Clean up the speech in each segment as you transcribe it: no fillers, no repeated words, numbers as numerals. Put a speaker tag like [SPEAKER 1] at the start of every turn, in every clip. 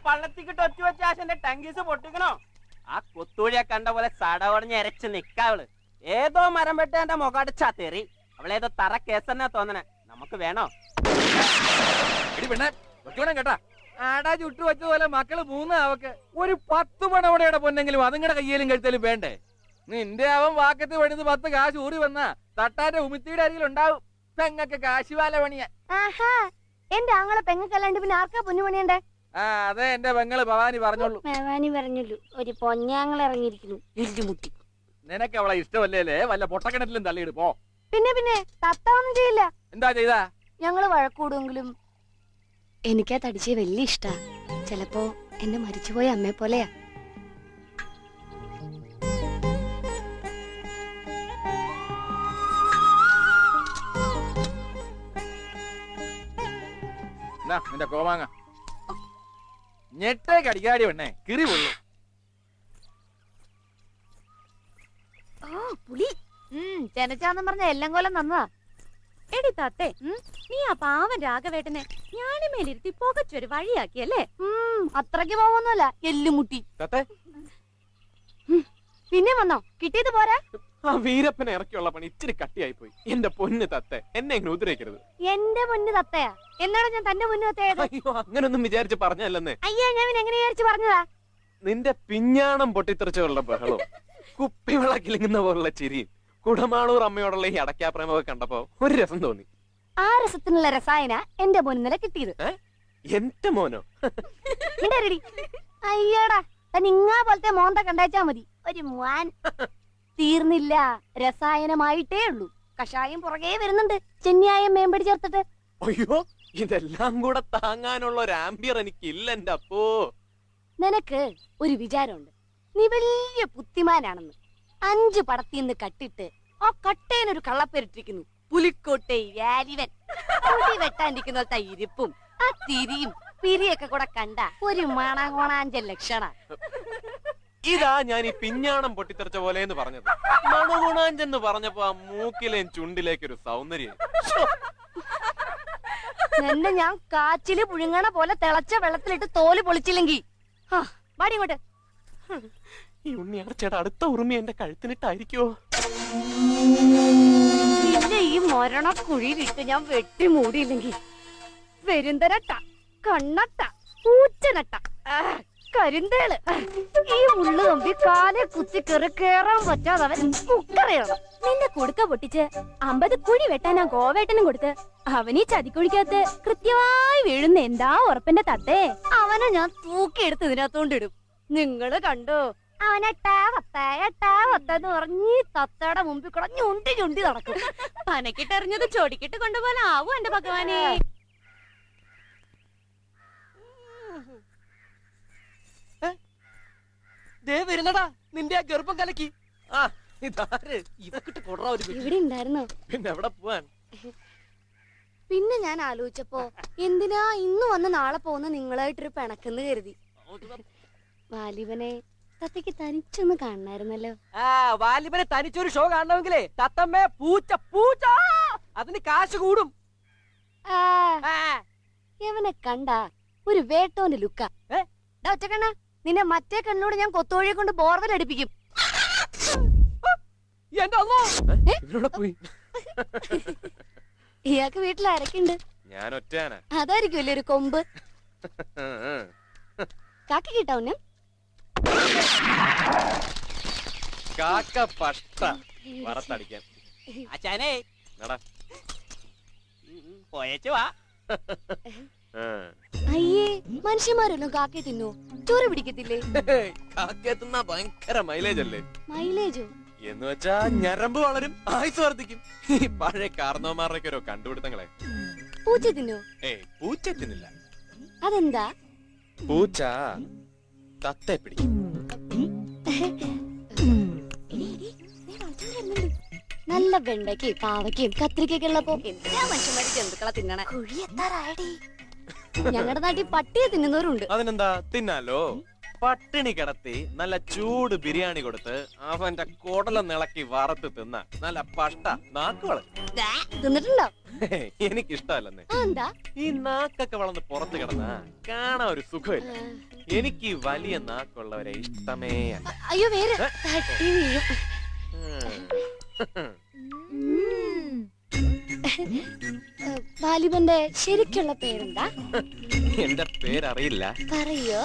[SPEAKER 1] പള്ളത്തിക്കിട്ട് ഒറ്റ വെച്ച ആശന്റെ ടങ്കീസ് പൊട്ടിക്കണോ? ആ കൊത്തൂഴിയെ കണ്ട പോലെ സടവടഞ്ഞ് എരച്ച് നിക്കാവള്. ഏതോ മരം വെട്ടേന്റെ മുഖടിച്ചാ തെറി. അവളേതോ തറ കേസെന്നാ തോന്നണേ. നമുക്ക് വേണോ?
[SPEAKER 2] കേട്ടാ ആടാ ചുട്ടു വെച്ചതുപോലെ മക്കള് മൂന്ന് അവക്ക് ഒരു 10 മണവടയുടെ പൊന്നെങ്കിലും അതുങ്ങളുടെ കയ്യിലും കഴുത്തലും വേണ്ടേ? നിന്റെ അവൻ വാക്കത്ത് പണിത് 10 കാശ് ഊറി വന്നാ തട്ടാന്റെ ഉമിത്തിയുടെ അരികിലുണ്ടാവും. പെങ്ങക്ക് കാശുവാല പണിയാ.
[SPEAKER 3] എന്റെ ആങ്ങളെ പെങ്ങക്കല്ലാണ്ട് പിന്നെ ആർക്കാ പൊന്നുപണിയണ്ടേ?
[SPEAKER 2] അതെ എന്റെ പെങ്ങള് ഭവാനി പറഞ്ഞോളൂ.
[SPEAKER 3] ഭവാനി പറഞ്ഞുള്ളൂ. ഒരു പൊന്നാങ്ങൾ ഇറങ്ങിയിരിക്കുന്നു. എല്ലുമുട്ടി.
[SPEAKER 2] നിനക്ക് അവളെ ഇഷ്ടമല്ലേ? വല്ല പൊട്ടക്കിണറ്റിലും തള്ളിയിട് പോ.
[SPEAKER 3] പിന്നെ തത്ത ഒന്നും ചെയ്യില്ല.
[SPEAKER 2] എന്താ ചെയ്താ?
[SPEAKER 3] ഞങ്ങള് വഴക്കൂടുമെങ്കിലും എനിക്കാ തടിച്ചേ വലിയ ഇഷ്ടാ. ചിലപ്പോ എന്നെ മരിച്ചുപോയ അമ്മയെ പോലെയാ.
[SPEAKER 2] നിന്റെ കോമാങ്ങ ഞെട്ടേക്ക് അടിക്കാടി പെണ്ണേ, കിറി കൊള്ളു.
[SPEAKER 3] പുളി ചെനച്ചാന്നും പറഞ്ഞ എല്ലാം കൊല്ലം നന്നതാ.
[SPEAKER 4] എടി തത്തേ, നീ ആ പാവൻ രാഘവേട്ടനെ ഞാണിമേലിരുത്തി പുകച്ചൊരു വഴിയാക്കിയല്ലേ?
[SPEAKER 3] അത്രയ്ക്ക് പോവൊന്നുമല്ല, എല്ലുമുട്ടി. പിന്നെ വന്നോ? കിട്ടിയത് പോരാ?
[SPEAKER 5] ആ വീരപ്പനെ ഇറക്കിയുള്ള പണി ഇച്ചിരി കട്ടിയായി പോയി. എന്റെ പൊന്ന് തത്തേ, എന്നെ ഇങ്ങനെ ഉദ്രവിക്കരുത്.
[SPEAKER 3] എന്റെ പൊന്ന് തത്തയാ? എന്നാണ് ഞാൻ തന്റെ പൊന്നു തത്തയത്?
[SPEAKER 5] അയ്യോ, അങ്ങനൊന്നും വിചാരിച്ച് പറഞ്ഞല്ലെന്നേ.
[SPEAKER 3] അയ്യാ, ഞാൻ എങ്ങനെ വിചാരിച്ചു പറഞ്ഞതാ?
[SPEAKER 5] നിന്റെ പിഞ്ഞാണം പൊട്ടിത്തെറിച്ചുള്ള ബഹളവും കുപ്പിവെള്ള കിലുങ്ങുന്ന പോലുള്ള ചിരിയും കുടമാളൂർ അമ്മയോടുള്ള ഈ അടക്കാപ്രേമൊക്കെ കണ്ടപ്പോ ഒരു രസം തോന്നി.
[SPEAKER 3] ആ രസത്തിനുള്ള രസായന എന്റെ പൊന്നില കിട്ടിയത്.
[SPEAKER 5] എന്റെ മോനോ?
[SPEAKER 3] അയ്യടാ, നിങ്ങാ പോലത്തെ മോന്ത കണ്ടാച്ചാ മതി. ഒരു മോൻ തീർന്നില്ല, രസായനമായിട്ടേ ഉള്ളൂ. കഷായം പുറകെ വരുന്നുണ്ട്, ചെന്നിയായം മേമ്പടി ചേർത്തിട്ട്.
[SPEAKER 5] അയ്യോ, ഇതെല്ലാം കൂടെ താങ്ങാനുള്ള ഒരു ആംബിയർ എനിക്കില്ല എന്റെ അപ്പോ.
[SPEAKER 3] നിനക്ക് ഒരു വിചാരമുണ്ട്, നീ വലിയ ബുദ്ധിമാനാണെന്ന്. 5 പടത്തിന്ന് കട്ടിട്ട് ആ കട്ടേനൊരു കള്ളപ്പേരിട്ടിരിക്കുന്നു, പുലിക്കോട്ടെ വാലിവൻ. മുടി വെട്ടാണ്ടിരിക്കുന്ന ഇരിപ്പും ആ തിരിയും പിരിയൊക്കെ കൂടെ കണ്ട ഒരു മണകോണാഞ്ച ലക്ഷണ.
[SPEAKER 5] ഇതാ ഞാൻ ഈ പിഞ്ഞാണം പൊട്ടിത്തെറിച്ച പോലെ എന്ന് പറഞ്ഞത്. മണഗുണാഞ്ചെന്ന് പറഞ്ഞപ്പോ ആ മൂക്കിലേയും ചുണ്ടിലേക്കൊരു സൗന്ദര്യം.
[SPEAKER 3] എന്നെ ഞാൻ കാച്ചില് പുഴുങ്ങണ പോലെ തിളച്ച വെള്ളത്തിലിട്ട് തോല് പൊളിച്ചില്ലെങ്കി വാടി ഇങ്ങോട്ട്.
[SPEAKER 5] ഈ ഉണ്ണിയാർച്ചയുടെ അടുത്ത ഉറുമി എന്റെ കഴുത്തിനിട്ടായിരിക്കോ?
[SPEAKER 3] പിന്നെ ഈ മരണ കുഴിയിലിട്ട് ഞാൻ വെട്ടി മൂടിയില്ലെങ്കി വെരുന്തരട്ട, കണ്ണട്ട, പൂച്ചനട്ട, കരിന്തേള്, ഈ ഉള്ളു കമ്പി കാലെ കുത്തി കേറാൻ പറ്റാതവൻ മുക്കറിയണം.
[SPEAKER 4] നിന്റെ കുടുക്ക പൊട്ടിച്ച് 50 കുഴി വെട്ടാനാ ഗോവേട്ടനും കൊടുത്ത് അവനീ ചതിക്കുഴിക്കകത്ത് കൃത്യമായി വീഴുന്ന എന്താ ഉറപ്പിന്റെ തത്തേ?
[SPEAKER 3] അവനെ ഞാൻ തൂക്കിയെടുത്ത് ഇതിനകത്തോണ്ടിടും. നിങ്ങള് കണ്ടോ? അവനെട്ടാ വത്തെന്ന് പറഞ്ഞ് തത്തയുടെ മുമ്പിൽ കൂടെ ഞുണ്ടി ഞുണ്ടി നടക്കും.
[SPEAKER 4] പനക്കിട്ടെറിഞ്ഞത് ചൊടിക്കിട്ട് കൊണ്ടുപോലെ ആവൂ എന്റെ ഭഗവാനെ.
[SPEAKER 1] വരുന്നടാ നിന്റെ ആ ഗർഭം കലക്കി. ആ ഇതാര്? ഇതൊക്കെ കൊടറ ഒരു
[SPEAKER 3] ഇവിടെ ഉണ്ടായിരുന്നോ?
[SPEAKER 5] പിന്നെ എവിടെ പോവാൻ?
[SPEAKER 3] പിന്നെ ഞാൻ ആലോചിച്ചപ്പോ എന്തിനാ ഇന്ന് വന്ന് നാളെ പോകുന്ന നിങ്ങളായിട്ടൊരു പിണക്കെന്ന് കരുതി. വാലിബനെ തത്തയ്ക്ക് തനിച്ചൊന്ന് കാണണായിരുന്നല്ലോ.
[SPEAKER 1] വാലിബനെ തനിച്ചൊരു ഷോ കാണണമെങ്കിലേ തത്തമ്മേ പൂച്ച പൂച്ച അതിന് കാശ് കൂടും.
[SPEAKER 3] എവനെ കണ്ട ഒരു വേട്ടോന്റെ ലുക്ക. ഒറ്റക്കണ്ണ, നിന്നെ മറ്റേ കണ്ണോട് ഞാൻ കൊത്തോഴിയെ കൊണ്ട് ബോർവെൽ അടിപ്പിക്കും. ഇയാൾക്ക് വീട്ടിൽ ആരൊക്കെയുണ്ട്?
[SPEAKER 5] ഞാൻ ഒറ്റയാനാ.
[SPEAKER 3] അതായിരിക്കും അല്ലേ ഒരു കൊമ്പ്. കാക്കി കിട്ടാവുന്ന
[SPEAKER 5] കാക്ക പഷ്ട വറത്തടിക്കാൻ.
[SPEAKER 1] അച്ഛനെ പോയച്ചു വാ.
[SPEAKER 3] അയ്യേ, മനുഷ്യന്മാരല്ലോ കാക്കയെ തിന്നോ? ചോറ് പിടിക്കത്തില്ലേ?
[SPEAKER 5] കാക്കയെ തിന്നാ ഭയങ്കര മൈലേജ് അല്ലേ?
[SPEAKER 3] മൈലേജോ?
[SPEAKER 5] എന്ന് വെച്ചാ ഞരമ്പ് വളരും, ആയുസ് വർദ്ധിക്കും. ഈ പഴയ കാർന്നോമാരുടെ ഓരോ കണ്ടുപിടുത്തങ്ങളെ.
[SPEAKER 3] പൂച്ച തിന്നോ?
[SPEAKER 5] ഏയ്, പൂച്ച തിന്നില്ല.
[SPEAKER 3] അതെന്താ?
[SPEAKER 5] പൂച്ച തത്തെ പിടിക്കും.
[SPEAKER 3] നല്ല വെണ്ടയ്ക്കും പാവയ്ക്കും കത്രിക്കൊക്കെ ഉള്ളപ്പോ എന്തിനാ മനുഷ്യന്മാര് ജന്തുക്കളെ തിന്നണേ? ഞങ്ങളുടെ നാട്ടിൽ പട്ടിയെ തിന്നുന്നവരുണ്ട്.
[SPEAKER 5] അതിനെന്താ, തിന്നാലോ. പട്ടിണി കിടത്തി നല്ല ചൂട് ബിരിയാണി കൊടുത്ത് അവന്റെ കുടല നിളക്കി വറുത്ത് തിന്ന നല്ല പട്ട നാക്കുകള്
[SPEAKER 3] തിന്നിട്ടുണ്ടോ?
[SPEAKER 5] എനിക്കിഷ്ടമല്ലെന്നേ.
[SPEAKER 3] എന്താ
[SPEAKER 5] ഈ നാക്കൊക്കെ വളർന്ന് പുറത്ത് കിടന്ന കാണാൻ ഒരു സുഖമില്ല. എനിക്ക് ഈ വലിയ നാക്കുള്ളവരെ ഇഷ്ടമേ അല്ല.
[SPEAKER 3] അയ്യോ വേറെ തട്ടി വീഴും. വാലിബന്റെ ശരിക്കുള്ള പേരെന്താ?
[SPEAKER 5] എന്റെ പേരറിയില്ല.
[SPEAKER 3] പറയോ?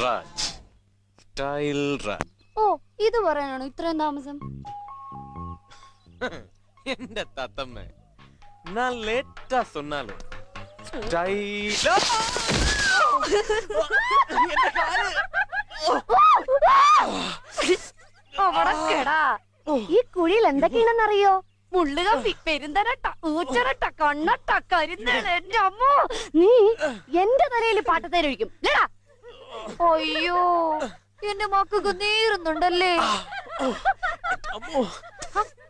[SPEAKER 5] രാജ്. സ്റ്റൈൽ രാജ്.
[SPEAKER 3] ഓ ഇത് പറയാനാണോ ഇത്രയും താമസം?
[SPEAKER 5] എന്റെ തത്തമ്മ நான் லேட்டா சொன்னாலும் ஸ்டைலா
[SPEAKER 3] ഈ കുഴിയിൽ എന്തൊക്കെയാണെന്നറിയോ? മുള്ളുകമ്പി, പെരുന്തരട്ട, ഊച്ചരട്ട, കണ്ണട്ട, കരിന്തേള്. എന്റെ അമ്മോ, നീ എന്റെ തലയിൽ പാട്ടത്തേരൊഴിക്കും. അയ്യോ എന്റെ മക്കൾക്ക് നീറുന്നുണ്ടല്ലേ.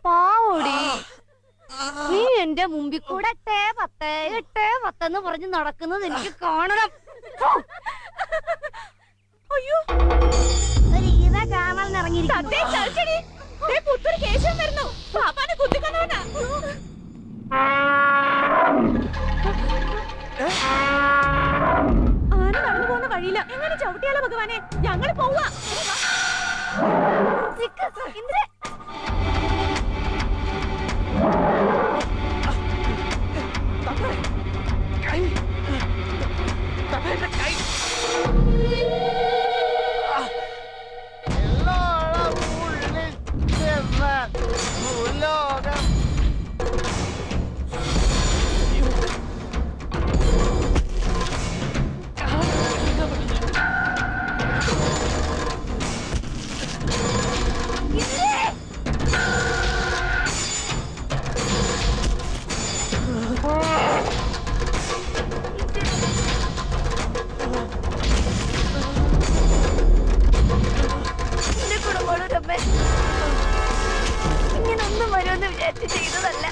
[SPEAKER 3] പാവോടി, നീ എന്റെ മുമ്പിൽ കൂടെ 8 10 പറഞ്ഞ് നടക്കുന്നത് എനിക്ക് കാണണം.
[SPEAKER 4] അയ്യോ
[SPEAKER 3] ഒരു ഈത കാണാൻ ഇറങ്ങിയിരിക്കുന്നു.
[SPEAKER 4] ആന നടന്നു പോകുന്ന വഴിയില്ല. എങ്ങനെ ചവിട്ടിയാലോ ഭഗവാനെ? ഞങ്ങൾ പോവാ.
[SPEAKER 3] ഇങ്ങനൊന്നും വരുമെന്ന് വിചാരിച്ച് ചെയ്തതല്ല.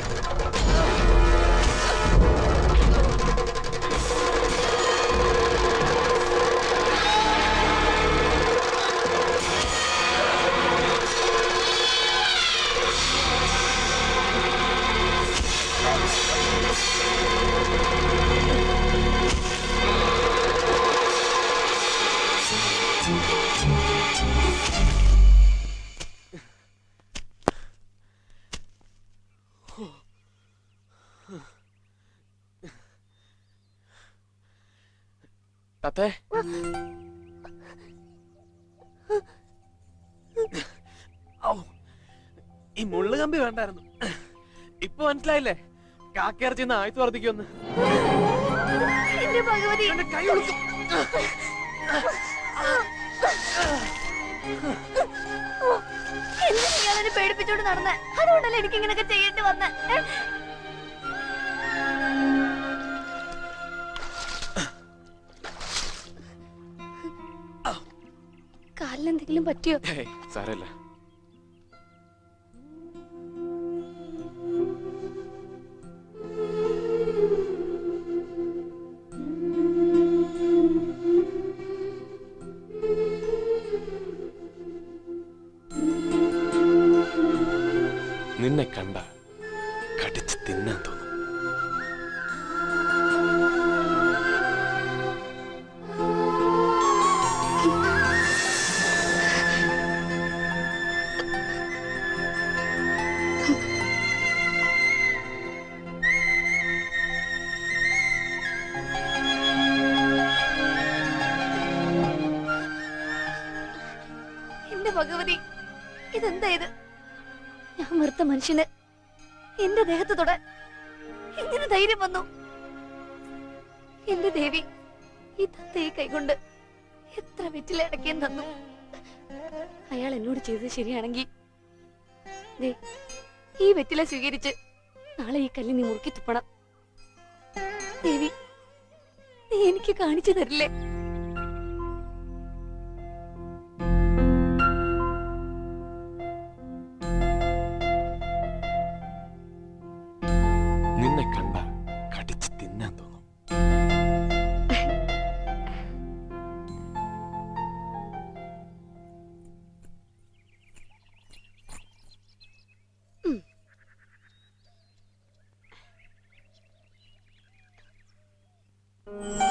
[SPEAKER 5] തത്തേ, ഈ മുള്ളുകമ്പി വേണ്ടായിരുന്നു. ഇപ്പൊ മനസ്സിലായില്ലേ കാക്കയിറച്ചിന്ന് ആയുസ് വർദ്ധിക്കുമെന്ന്. കൈ കൊടുക്കും.
[SPEAKER 3] എന്തിനാ പേടിപ്പിച്ചോണ്ട് നടന്നേ? അതുകൊണ്ടല്ലേ എനിക്ക് ഇങ്ങനെയൊക്കെ ചെയ്യേണ്ടി വന്നേ. കാലിലെന്തെങ്കിലും പറ്റിയോ?
[SPEAKER 5] സാരമില്ല. നിന്നെ കണ്ട കടിച്ച് തിന്നാൻ തോന്നും.
[SPEAKER 3] ഭഗവതി, ഇതെന്താ ഇത്? ഞാൻ വെറുത്ത മനുഷ്യന് എന്റെ ദേഹത്ത് തൊടാൻ എങ്ങനെ ധൈര്യം വന്നു? എന്റെ ദേവി, ഈ തത്തയെ കൈകൊണ്ട് എത്ര വെറ്റിലടക്കിയും തന്നു. അയാൾ എന്നോട് ചെയ്തത് ശരിയാണെങ്കിൽ ഈ വെറ്റില സ്വീകരിച്ച് നാളെ ഈ കല്ല് നീ മുറുക്കി തുപ്പണം. ദേവി, നീ എനിക്ക് കാണിച്ചു തരില്ലേ?
[SPEAKER 5] ആ